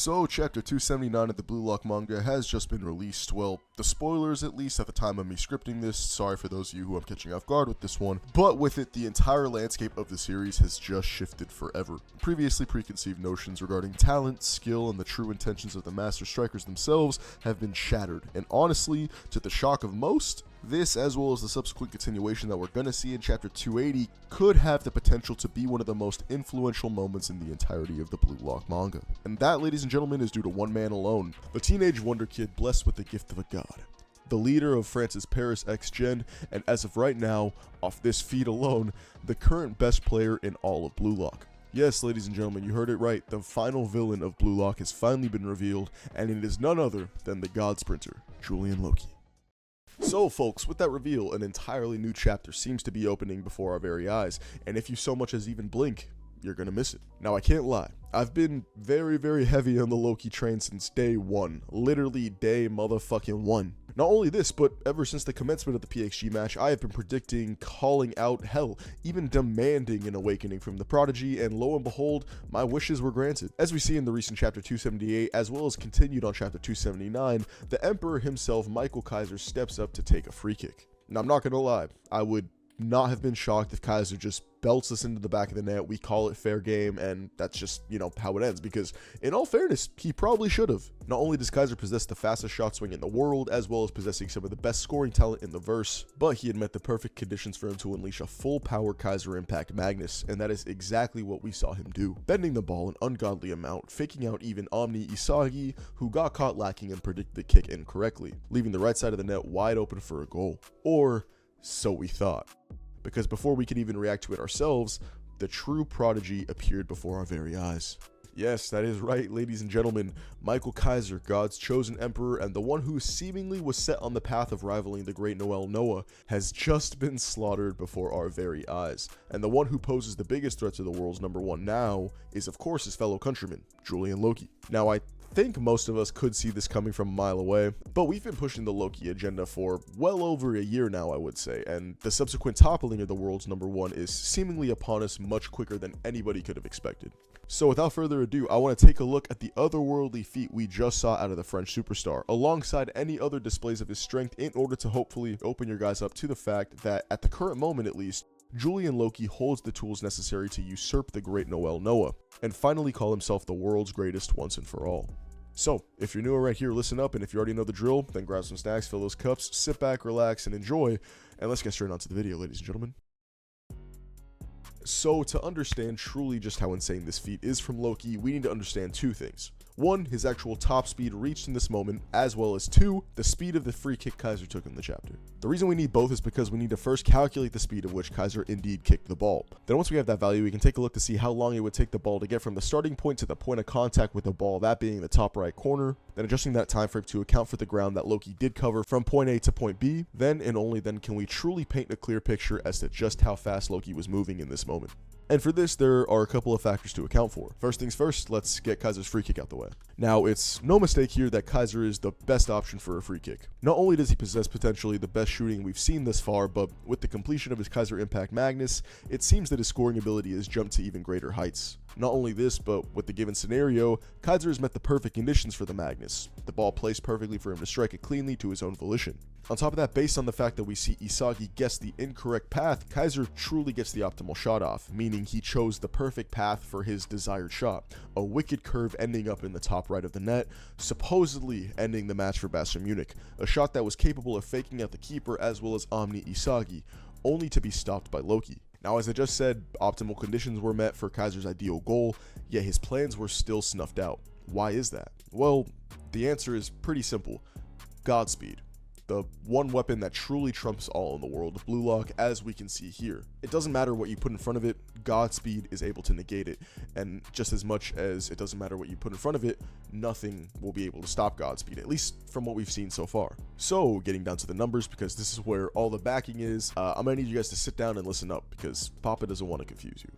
So, Chapter 279 of the Blue Lock manga has just been released. Well, the spoilers at least at the time of me scripting this. Sorry for those of you who I'm catching off guard with this one. But with it, the entire landscape of the series has just shifted forever. Previously preconceived notions regarding talent, skill, and the true intentions of the Master Strikers themselves have been shattered. And honestly, to the shock of most, this, as well as the subsequent continuation that we're going to see in Chapter 280, could have the potential to be one of the most influential moments in the entirety of the Blue Lock manga. And that, ladies and gentlemen, is due to one man alone, the teenage wonder kid blessed with the gift of a god. The leader of France's Paris X-Gen, and as of right now, off this feed alone, the current best player in all of Blue Lock. Yes, ladies and gentlemen, you heard it right, the final villain of Blue Lock has finally been revealed, and it is none other than the God Sprinter, Julian Loki. So folks, with that reveal, an entirely new chapter seems to be opening before our very eyes, and if you so much as even blink, you're gonna miss it. Now I can't lie, I've been very heavy on the Loki train since day one, literally day motherfucking one. Not only this, but ever since the commencement of the PXG match, I have been predicting, calling out, hell, even demanding an awakening from the Prodigy, and lo and behold, my wishes were granted. As we see in the recent Chapter 278, as well as continued on Chapter 279, the Emperor himself, Kaiser, steps up to take a free kick. Now I'm not gonna lie, I would not have been shocked if Kaiser just belts us into the back of the net, we call it fair game, and that's just, how it ends, because in all fairness, he probably should have. Not only does Kaiser possess the fastest shot swing in the world, as well as possessing some of the best scoring talent in the verse, but he had met the perfect conditions for him to unleash a full power Kaiser impact Magnus, and that is exactly what we saw him do. Bending the ball an ungodly amount, faking out even Omni Isagi, who got caught lacking and predicted the kick incorrectly, leaving the right side of the net wide open for a goal. Or so we thought. Because before we could even react to it ourselves, the true Prodigy appeared before our very eyes. Yes, that is right, ladies and gentlemen. Kaiser, God's chosen emperor, and the one who seemingly was set on the path of rivaling the great Noah, has just been slaughtered before our very eyes. And the one who poses the biggest threat to the world's #1 now is, of course, his fellow countryman, Julian Loki. Now, I think most of us could see this coming from a mile away, but we've been pushing the Loki agenda for well over a year now, I would say, and the subsequent toppling of the world's #1 is seemingly upon us much quicker than anybody could have expected. So without further ado, I want to take a look at the otherworldly feat we just saw out of the French superstar, alongside any other displays of his strength, in order to hopefully open your guys up to the fact that, at the current moment at least, Julian Loki holds the tools necessary to usurp the great Noah, and finally call himself the world's greatest once and for all. So, if you're new right here, listen up, and if you already know the drill, then grab some snacks, fill those cups, sit back, relax, and enjoy, and let's get straight onto the video, ladies and gentlemen. So, to understand truly just how insane this feat is from Loki, we need to understand two things. One, his actual top speed reached in this moment, as well as two, the speed of the free kick Kaiser took in the chapter. The reason we need both is because we need to first calculate the speed of which Kaiser indeed kicked the ball. Then once we have that value, we can take a look to see how long it would take the ball to get from the starting point to the point of contact with the ball, that being the top right corner, then adjusting that time frame to account for the ground that Loki did cover from point A to point B, then and only then can we truly paint a clear picture as to just how fast Loki was moving in this moment. And for this, there are a couple of factors to account for. First things first, let's get Kaiser's free kick out the way. Now, it's no mistake here that Kaiser is the best option for a free kick. Not only does he possess potentially the best shooting we've seen thus far, but with the completion of his Kaiser Impact Magnus, it seems that his scoring ability has jumped to even greater heights. Not only this, but with the given scenario, Kaiser has met the perfect conditions for the Magnus. The ball placed perfectly for him to strike it cleanly to his own volition. On top of that, based on the fact that we see Isagi guess the incorrect path, Kaiser truly gets the optimal shot off, meaning he chose the perfect path for his desired shot, a wicked curve ending up in the top right of the net, supposedly ending the match for Bayern Munich, a shot that was capable of faking out the keeper as well as Omni Isagi, only to be stopped by Loki. Now, as I just said, optimal conditions were met for Kaiser's ideal goal, yet his plans were still snuffed out. Why is that? Well, the answer is pretty simple. Godspeed. The one weapon that truly trumps all in the world of Blue Lock, as we can see here. It doesn't matter what you put in front of it, Godspeed is able to negate it, and just as much as it doesn't matter what you put in front of it, nothing will be able to stop Godspeed, at least from what we've seen so far. So, getting down to the numbers, because this is where all the backing is, I'm gonna need you guys to sit down and listen up, because Papa doesn't want to confuse you.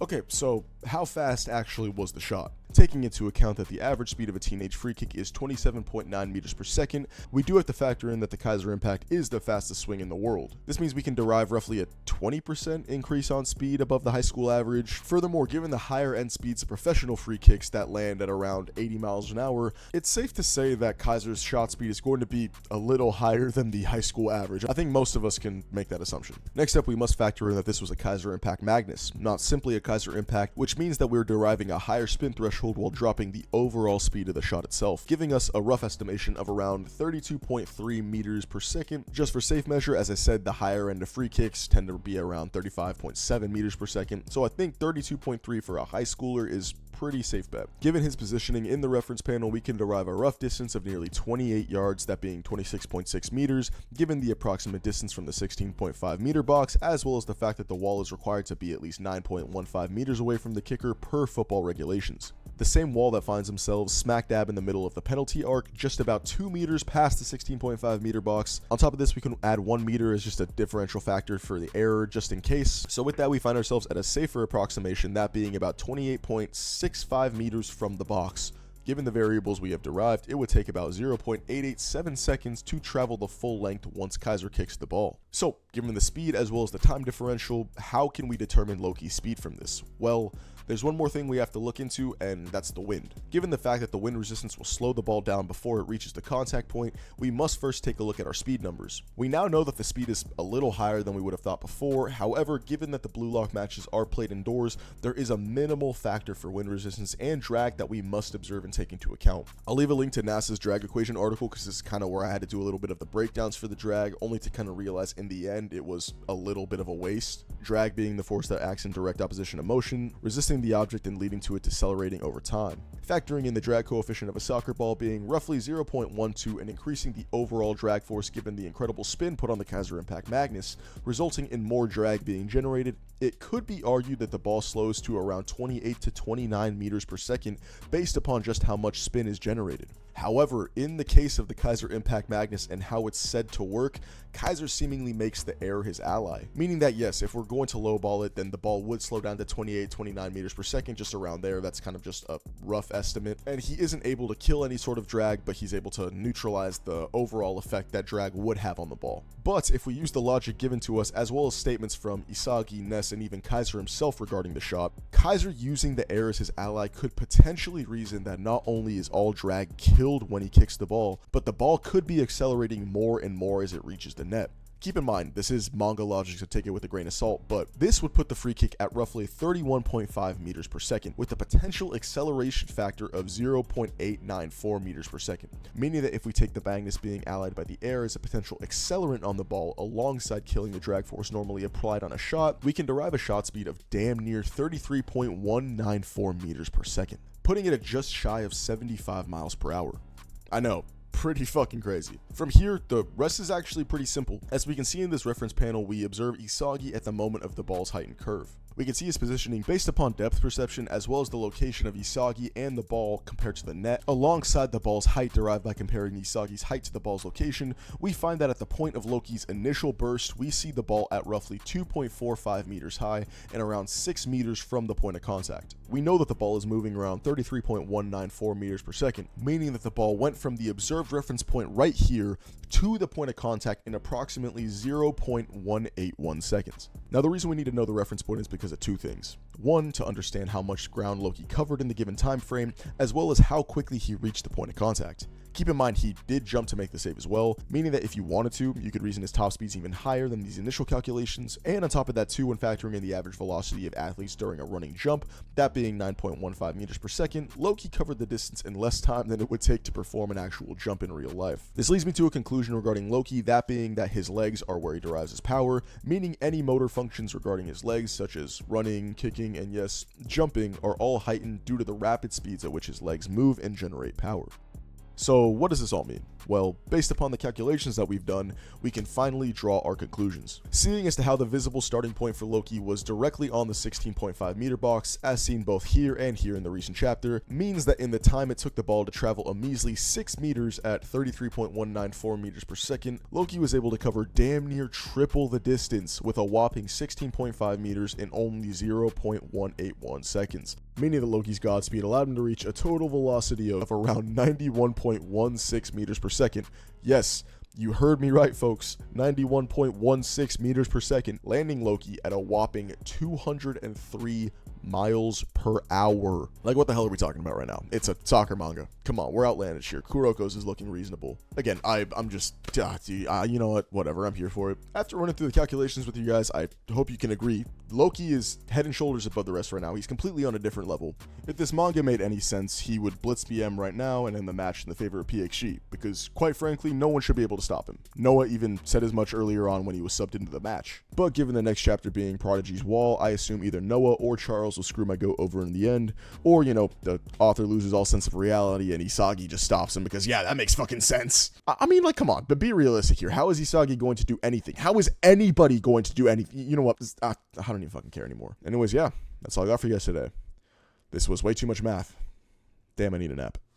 Okay, so how fast actually was the shot? Taking into account that the average speed of a teenage free kick is 27.9 meters per second, we do have to factor in that the Kaiser Impact is the fastest swing in the world. This means we can derive roughly a 20% increase on speed above the high school average. Furthermore, given the higher end speeds of professional free kicks that land at around 80 miles an hour, it's safe to say that Kaiser's shot speed is going to be a little higher than the high school average. I think most of us can make that assumption. Next up, we must factor in that this was a Kaiser Impact Magnus, not simply a Kaiser Impact, which means that we're deriving a higher spin threshold while dropping the overall speed of the shot itself, giving us a rough estimation of around 32.3 meters per second. Just for safe measure, as I said, the higher end of free kicks tend to be around 35.7 meters per second, so I think 32.3 for a high schooler is pretty safe bet. Given his positioning in the reference panel, we can derive a rough distance of nearly 28 yards, that being 26.6 meters, given the approximate distance from the 16.5 meter box, as well as the fact that the wall is required to be at least 9.15 meters away from the kicker per football regulations. The same wall that finds themselves smack dab in the middle of the penalty arc, just about 2 meters past the 16.5 meter box. On top of this, we can add 1 meter as just a differential factor for the error, just in case. So with that, we find ourselves at a safer approximation, that being about 28.65 meters from the box. Given the variables we have derived, it would take about 0.887 seconds to travel the full length once Kaiser kicks the ball. So, given the speed as well as the time differential, how can we determine Loki's speed from this? Well, there's one more thing we have to look into, and that's the wind. Given the fact that the wind resistance will slow the ball down before it reaches the contact point, we must first take a look at our speed numbers. We now know that the speed is a little higher than we would have thought before. However, given that the blue lock matches are played indoors, there is a minimal factor for wind resistance and drag that we must observe and take into account. I'll leave a link to NASA's drag equation article because this is kind of where I had to do a little bit of the breakdowns for the drag, only to kind of realize in the end it was a little bit of a waste. Drag being the force that acts in direct opposition to motion, resisting the object and leading to it decelerating over time. Factoring in the drag coefficient of a soccer ball being roughly 0.12 and increasing the overall drag force given the incredible spin put on the Kaiser Impact Magnus, resulting in more drag being generated, it could be argued that the ball slows to around 28 to 29 meters per second based upon just how much spin is generated. However, in the case of the Kaiser Impact Magnus and how it's said to work, Kaiser seemingly makes the air his ally, meaning that yes, if we're going to lowball it, then the ball would slow down to 28-29 meters per second, just around there. That's kind of just a rough estimate, and he isn't able to kill any sort of drag, but he's able to neutralize the overall effect that drag would have on the ball. But if we use the logic given to us, as well as statements from Isagi, Ness, and even Kaiser himself regarding the shot, Kaiser using the air as his ally could potentially reason that not only is all drag killed when he kicks the ball, but the ball could be accelerating more and more as it reaches the net. Keep in mind, this is manga logic, so take it with a grain of salt, but this would put the free kick at roughly 31.5 meters per second, with a potential acceleration factor of 0.894 meters per second, meaning that if we take the Magnus being allied by the air as a potential accelerant on the ball alongside killing the drag force normally applied on a shot, we can derive a shot speed of damn near 33.194 meters per second, putting it at just shy of 75 miles per hour. I know, pretty fucking crazy. From here, the rest is actually pretty simple. As we can see in this reference panel, we observe Isagi at the moment of the ball's height and curve. We can see his positioning based upon depth perception as well as the location of Isagi and the ball compared to the net. Alongside the ball's height derived by comparing Isagi's height to the ball's location, we find that at the point of Loki's initial burst, we see the ball at roughly 2.45 meters high and around 6 meters from the point of contact. We know that the ball is moving around 33.194 meters per second, meaning that the ball went from the observed reference point right here to the point of contact in approximately 0.181 seconds. Now, the reason we need to know the reference point is because of two things. One, to understand how much ground Loki covered in the given time frame, as well as how quickly he reached the point of contact. Keep in mind, he did jump to make the save as well, meaning that if you wanted to, you could reason his top speed's even higher than these initial calculations, and on top of that too, when factoring in the average velocity of athletes during a running jump, that being 9.15 meters per second, Loki covered the distance in less time than it would take to perform an actual jump in real life. This leads me to a conclusion regarding Loki, that being that his legs are where he derives his power, meaning any motor functions regarding his legs, such as running, kicking, and yes, jumping, are all heightened due to the rapid speeds at which his legs move and generate power. So what does this all mean? Well, based upon the calculations that we've done, we can finally draw our conclusions. Seeing as to how the visible starting point for Loki was directly on the 16.5 meter box, as seen both here and here in the recent chapter, means that in the time it took the ball to travel a measly 6 meters at 33.194 meters per second, Loki was able to cover damn near triple the distance with a whopping 16.5 meters in only 0.181 seconds. meaning that Loki's godspeed allowed him to reach a total velocity of around 91.16 meters per second. Yes, you heard me right, folks. 91.16 meters per second, landing Loki at a whopping 203 miles per hour. Like, what the hell are we talking about right now? It's a soccer manga. Come on, we're outlandish here. Kuroko's is looking reasonable. Again, I'm just, you know what? Whatever, I'm here for it. After running through the calculations with you guys, I hope you can agree. Loki is head and shoulders above the rest right now. He's completely on a different level. If this manga made any sense, he would blitz BM right now and end the match in the favor of PXG, because quite frankly, no one should be able to stop him. Noah even said as much earlier on when he was subbed into the match. But given the next chapter being Prodigy's Wall, I assume either Noah or Charles will screw my goat over in the end, or, you know, the author loses all sense of reality and Isagi just stops him because, yeah, that makes fucking sense. I mean, like, come on, but be realistic here. How is Isagi going to do anything? How is anybody going to do anything? You know what? I don't even fucking care anymore. Anyways, yeah, that's all I got for you guys today. This was way too much math. Damn, I need a nap.